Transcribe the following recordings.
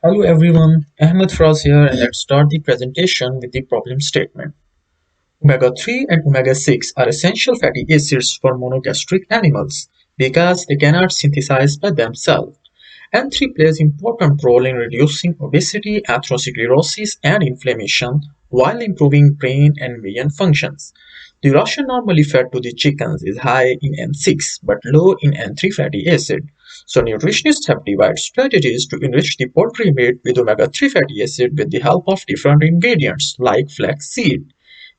Hello everyone, Ahmed Fraz here, and let's start the presentation with the problem statement. Omega-3 and omega-6 are essential fatty acids for monogastric animals because they cannot synthesize by themselves. N3 plays important role in reducing obesity, atherosclerosis, and inflammation while improving brain and vision functions. The ration normally fed to the chickens is high in N6 but low in N3 fatty acid. So nutritionists have devised strategies to enrich the poultry meat with omega-3 fatty acid with the help of different ingredients like flaxseed.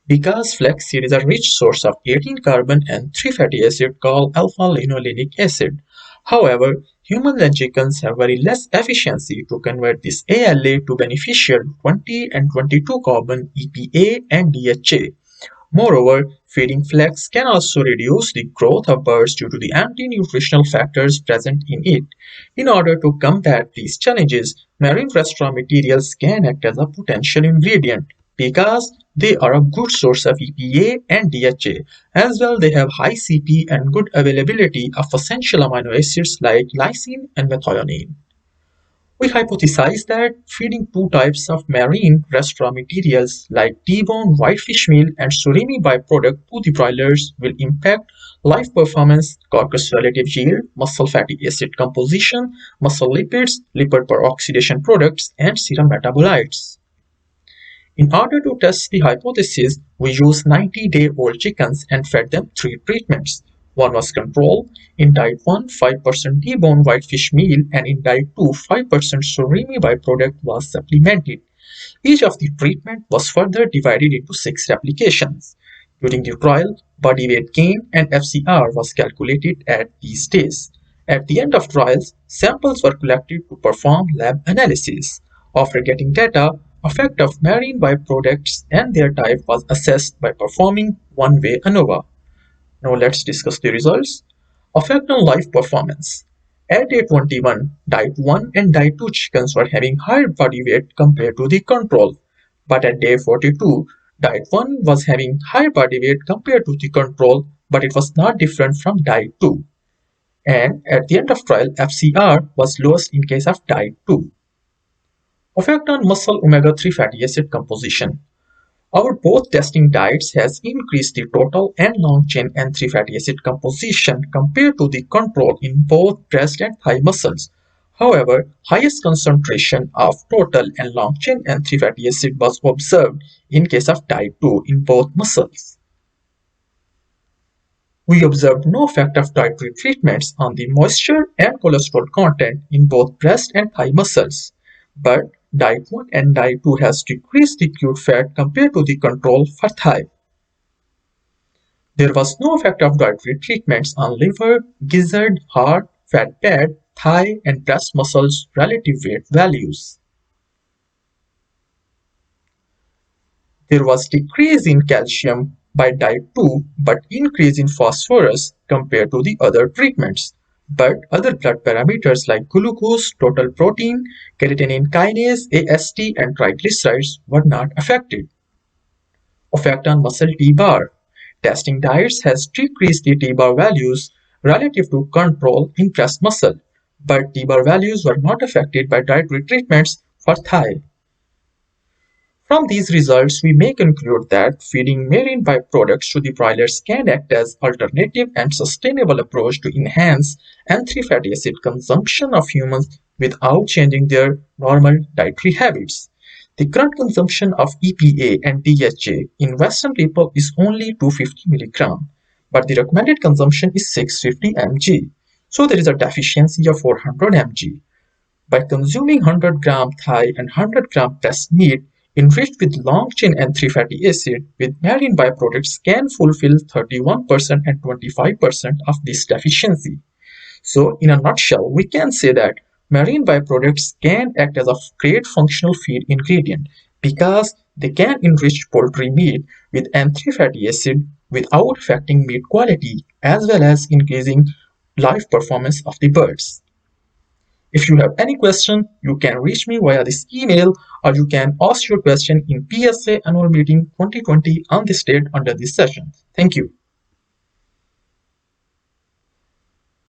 Because flaxseed is a rich source of 18-carbon and 3 fatty acid called alpha-linolenic acid. However, humans and chickens have very less efficiency to convert this ALA to beneficial 20 and 22-carbon EPA and DHA. Moreover, feeding flax can also reduce the growth of birds due to the anti-nutritional factors present in it. In order to combat these challenges, marine restaurant materials can act as a potential ingredient because they are a good source of EPA and DHA. As well, they have high CP and good availability of essential amino acids like lysine and methionine. We hypothesize that feeding two types of marine restaurant materials like T-bone whitefish meal and surimi byproduct to the broilers will impact life performance, carcass relative yield, muscle fatty acid composition, muscle lipids, lipid peroxidation products, and serum metabolites. In order to test the hypothesis, we used 90-day-old chickens and fed them three treatments. One was control. In diet 1, 5% T-bone whitefish meal, and in diet 2, 5% surimi byproduct was supplemented. Each of the treatment was further divided into 6 replications. During the trial, body weight gain and FCR was calculated at these days. At the end of trials, samples were collected to perform lab analysis. After getting data, effect of marine byproducts and their type was assessed by performing one-way ANOVA. Now let's discuss the results. Effect on life performance. At day 21, diet 1 and diet 2 chickens were having higher body weight compared to the control. But at day 42, diet 1 was having higher body weight compared to the control, but it was not different from diet 2. And at the end of trial, FCR was lowest in case of diet 2. Effect on muscle omega-3 fatty acid composition. Our both testing diets has increased the total and long-chain N3 fatty acid composition compared to the control in both breast and thigh muscles. However, highest concentration of total and long-chain N3 fatty acid was observed in case of diet 2 in both muscles. We observed no effect of dietary treatments on the moisture and cholesterol content in both breast and thigh muscles. But diet 1 and diet 2 has decreased the crude fat compared to the control for thigh. There was no effect of dietary treatments on liver, gizzard, heart, fat pad, thigh, and breast muscles relative weight values. There was decrease in calcium by diet 2 but increase in phosphorus compared to the other treatments. But other blood parameters like glucose, total protein, creatinine kinase, AST, and triglycerides were not affected. Effect on muscle T-bar. Testing diets has decreased the T-bar values relative to control in breast muscle, but T-bar values were not affected by dietary treatments for thigh. From these results, we may conclude that feeding marine byproducts to the broilers can act as alternative and sustainable approach to enhance N3 fatty acid consumption of humans without changing their normal dietary habits. The current consumption of EPA and DHA in Western people is only 250 mg, but the recommended consumption is 650 mg. So there is a deficiency of 400 mg. By consuming 100 gram thigh and 100 gram breast meat, enriched with long-chain N3 fatty acid with marine byproducts can fulfill 31% and 25% of this deficiency. So, in a nutshell, we can say that marine byproducts can act as a great functional feed ingredient because they can enrich poultry meat with N3 fatty acid without affecting meat quality as well as increasing life performance of the birds. If you have any question, you can reach me via this email or you can ask your question in PSA Annual Meeting 2020 on this date under this session. Thank you.